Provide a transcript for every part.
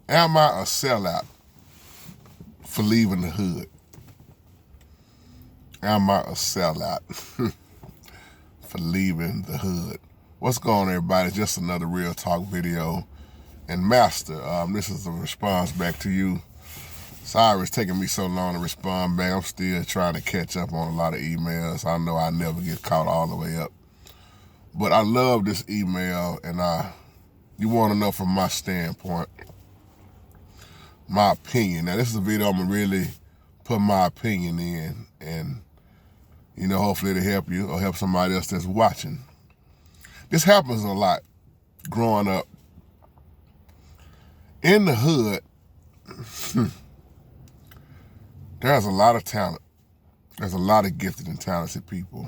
Am I a sellout for leaving the hood? Am I a sellout for leaving the hood? What's going on, everybody? Just another Real Talk video. And Master, this is a response back to you. Sorry it's taking me so long to respond back. I'm still trying to catch up on a lot of emails. I know I never get caught all the way up. But I love this email, and you want to know from my standpoint, my opinion. Now, this is a video I'm going to really put my opinion in, and, you know, hopefully it'll help you or help somebody else that's watching. This happens a lot growing up. In the hood, there's a lot of talent. There's a lot of gifted and talented people.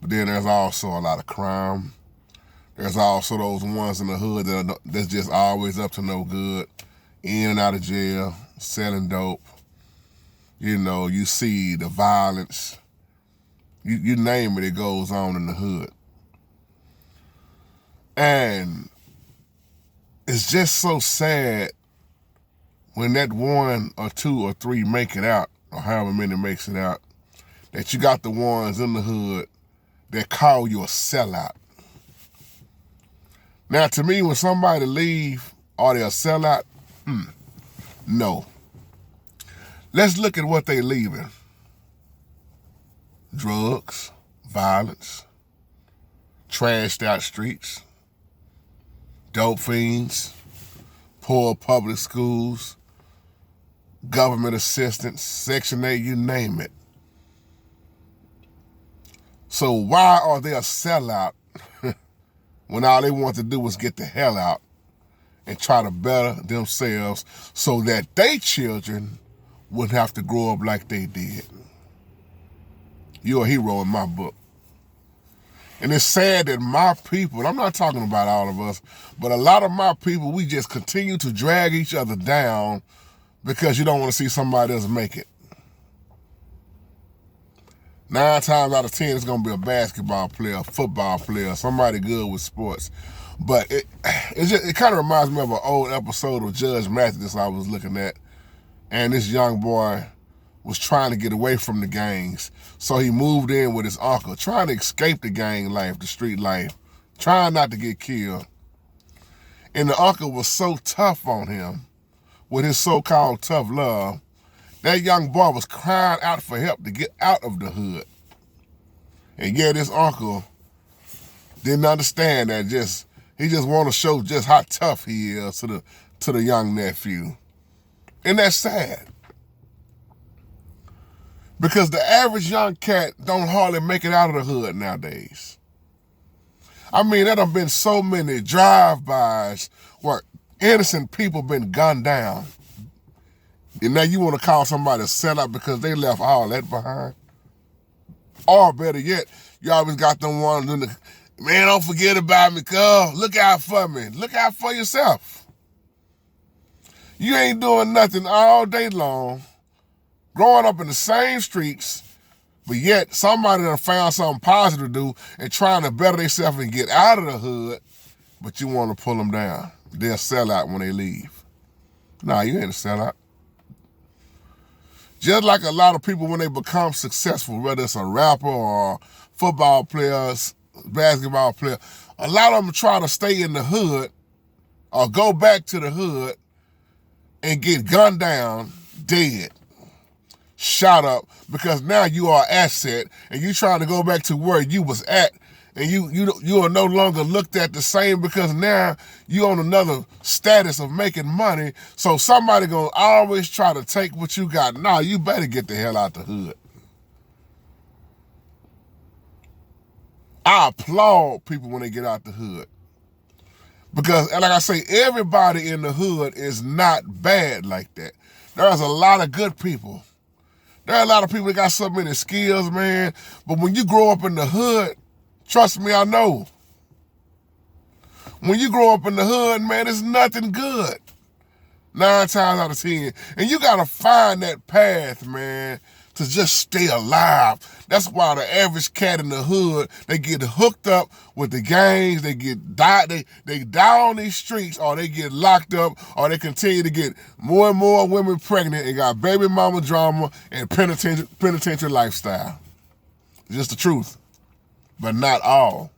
But then there's also a lot of crime. There's also those ones in the hood that's just always up to no good, in and out of jail, selling dope. You know, you see the violence. You name it, it goes on in the hood. And it's just so sad when that one or two or three make it out, or however many makes it out, that you got the ones in the hood that call you a sellout. Now, to me, when somebody leave, are they a sellout? No. Let's look at what they leaving. Drugs, violence, trashed out streets, dope fiends, poor public schools, government assistance, Section 8, you name it. So why are they a sellout when all they want to do is get the hell out and try to better themselves so that their children wouldn't have to grow up like they did? You're a hero in my book. And it's sad that my people, I'm not talking about all of us, but a lot of my people, we just continue to drag each other down because you don't want to see somebody else make it. 9 times out of 10, it's going to be a basketball player, a football player, somebody good with sports. But it kind of reminds me of an old episode of Judge Mathis I was looking at. And this young boy was trying to get away from the gangs. So he moved in with his uncle, trying to escape the gang life, the street life, trying not to get killed. And the uncle was so tough on him with his so-called tough love, that young boy was crying out for help to get out of the hood. And yeah, this uncle didn't understand that. He just want to show just how tough he is to the young nephew. And that's sad. Because the average young cat don't hardly make it out of the hood nowadays. I mean, there have been so many drive-bys where innocent people been gunned down. And now you want to call somebody a sellout because they left all that behind? Or better yet, you always got them ones in the, man, don't forget about me, cuz. Look out for me. Look out for yourself. You ain't doing nothing all day long, growing up in the same streets, but yet somebody done found something positive to do and trying to better themselves and get out of the hood, but you want to pull them down. They'll sell out when they leave. Nah, you ain't a sellout. Just like a lot of people when they become successful, whether it's a rapper or football players, basketball player, a lot of them try to stay in the hood or go back to the hood and get gunned down, dead, shot up, because now you are an asset and you trying to go back to where you was at, and you are no longer looked at the same because now you on another status of making money. So somebody gonna always try to take what you got. Nah, you better get the hell out the hood. I applaud people when they get out the hood. Because, like I say, everybody in the hood is not bad like that. There's a lot of good people. There are a lot of people that got so many skills, man. But when you grow up in the hood, trust me, I know. When you grow up in the hood, man, it's nothing good. 9 times out of 10. And you got to find that path, man, to to just stay alive. That's why the average cat in the hood, they get hooked up with the gangs, they die on these streets, or they get locked up, or they continue to get more and more women pregnant and got baby mama drama and penitentiary lifestyle. Just the truth. But not all.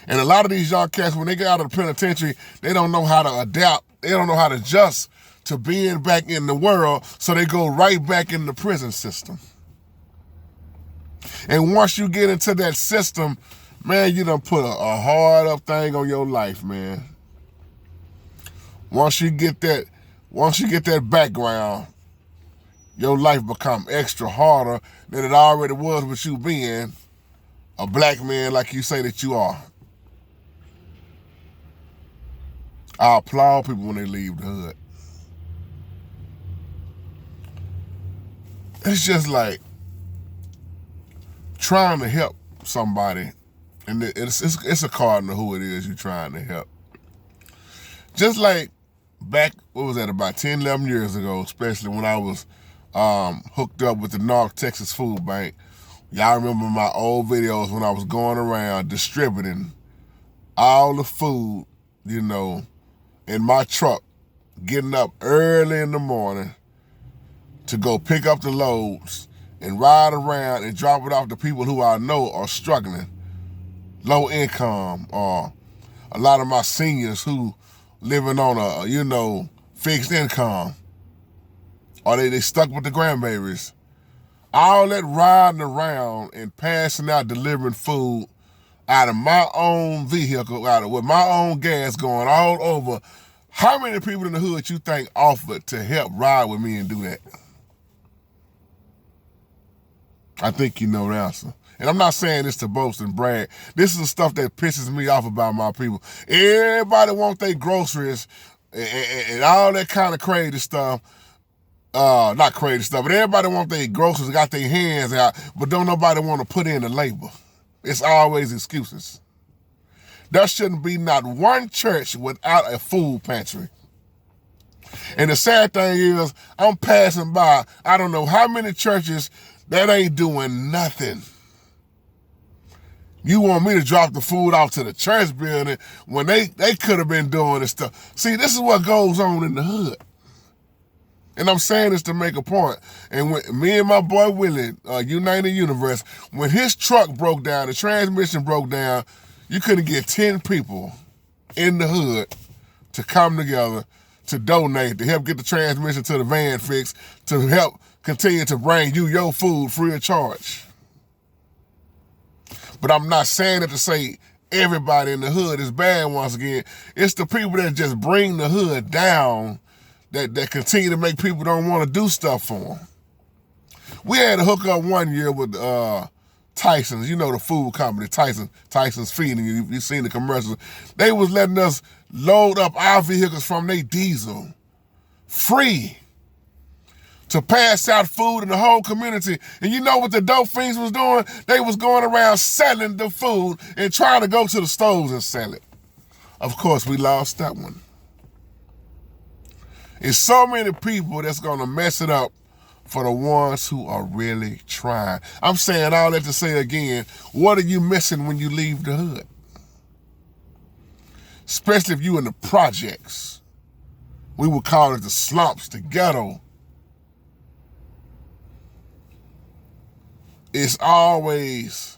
And a lot of these young cats, when they get out of the penitentiary, they don't know how to adapt. They don't know how to adjust to being back in the world, so they go right back in the prison system. And once you get into that system, man, you done put a hard up thing on your life, man. Once you get that background, your life become extra harder than it already was with you being a black man like you say that you are. I applaud people when they leave the hood. It's just like trying to help somebody, and it's a cardinal who it is you're trying to help. Just like back, what was that, about 10, 11 years ago, especially when I was hooked up with the North Texas Food Bank. Y'all remember my old videos when I was going around distributing all the food, you know, in my truck, getting up early in the morning to go pick up the loads and ride around and drop it off to people who I know are struggling, low income, or a lot of my seniors who living on a, you know, fixed income, or they stuck with the grandbabies. All that riding around and passing out, delivering food out of my own vehicle, with my own gas going all over. How many people in the hood you think offered to help ride with me and do that? I think you know the answer. And I'm not saying this to boast and brag. This is the stuff that pisses me off about my people. Everybody want their groceries and all that kind of crazy stuff. Not crazy stuff, but everybody want their groceries, got their hands out, but don't nobody want to put in the labor. It's always excuses. There shouldn't be not one church without a food pantry. And the sad thing is, I'm passing by, I don't know how many churches that ain't doing nothing. You want me to drop the food off to the church building when they could have been doing this stuff. See, this is what goes on in the hood. And I'm saying this to make a point. And when me and my boy Willie, United Universe, when his truck broke down, the transmission broke down, you couldn't get 10 people in the hood to come together to donate, to help get the transmission to the van fixed, to help continue to bring you your food free of charge. But I'm not saying it to say everybody in the hood is bad once again. It's the people that just bring the hood down that continue to make people don't want to do stuff for them. We had a hookup one year with Tyson's, you know, the food company, Tyson's Feeding. You've seen the commercials. They was letting us load up our vehicles from their diesel free to pass out food in the whole community. And you know what the dope fiends was doing? They was going around selling the food and trying to go to the stores and sell it. Of course, we lost that one. It's so many people that's going to mess it up for the ones who are really trying. I'm saying all that to say again, what are you missing when you leave the hood? Especially if you in the projects. We would call it the slumps, the ghetto. It's always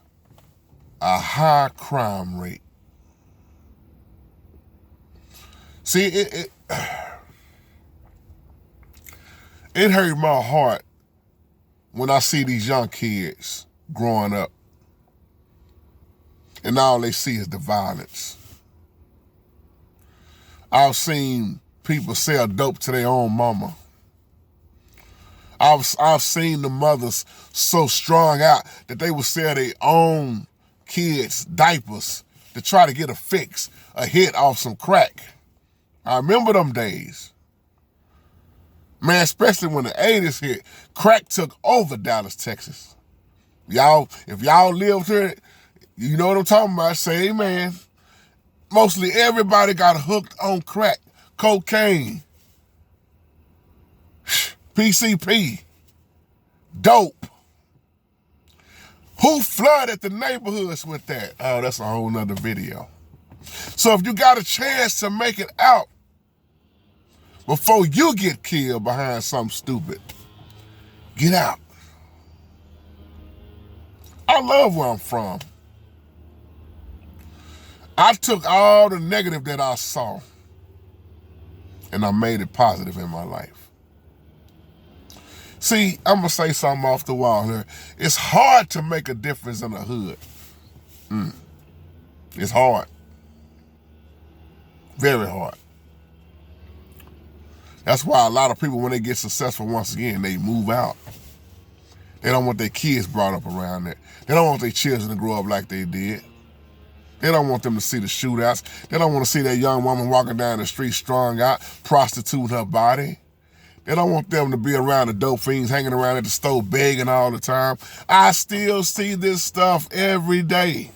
a high crime rate. See, it hurt my heart when I see these young kids growing up and all they see is the violence. I've seen people sell dope to their own mama. I've seen the mothers so strung out that they would sell their own kids' diapers to try to get a fix, a hit off some crack. I remember them days. Man, especially when the 80s hit, crack took over Dallas, Texas. If y'all lived here, you know what I'm talking about, say amen. Mostly everybody got hooked on crack, cocaine, PCP. dope. Who flooded the neighborhoods with that? Oh, that's a whole nother video. So if you got a chance to make it out before you get killed behind something stupid, get out. I love where I'm from. I took all the negative that I saw and I made it positive in my life. See, I'm going to say something off the wall here. It's hard to make a difference in the hood. It's hard. Very hard. That's why a lot of people, when they get successful once again, they move out. They don't want their kids brought up around there. They don't want their children to grow up like they did. They don't want them to see the shootouts. They don't want to see that young woman walking down the street strung out, prostituting her body. They don't want them to be around the dope fiends, hanging around at the store begging all the time. I still see this stuff every day.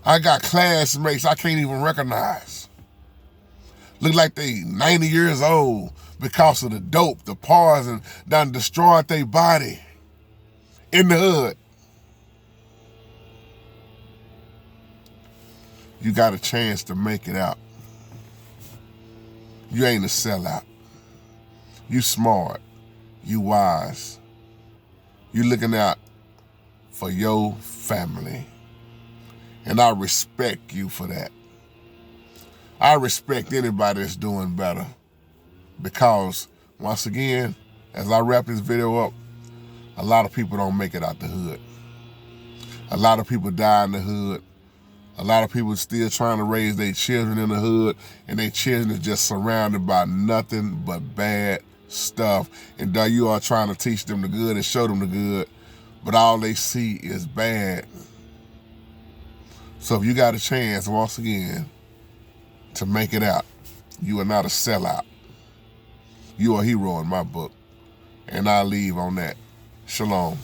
I got classmates I can't even recognize. Look like they 90 years old because of the dope, the poison done destroyed their body in the hood. You got a chance to make it out. You ain't a sellout. You smart. You wise. You looking out for your family. And I respect you for that. I respect anybody that's doing better. Because, once again, as I wrap this video up, a lot of people don't make it out the hood. A lot of people die in the hood. A lot of people still trying to raise their children in the hood, and their children is just surrounded by nothing but bad stuff. And though you are trying to teach them the good and show them the good, but all they see is bad. So if you got a chance, once again, to make it out, you are not a sellout. You are a hero in my book. And I leave on that. Shalom.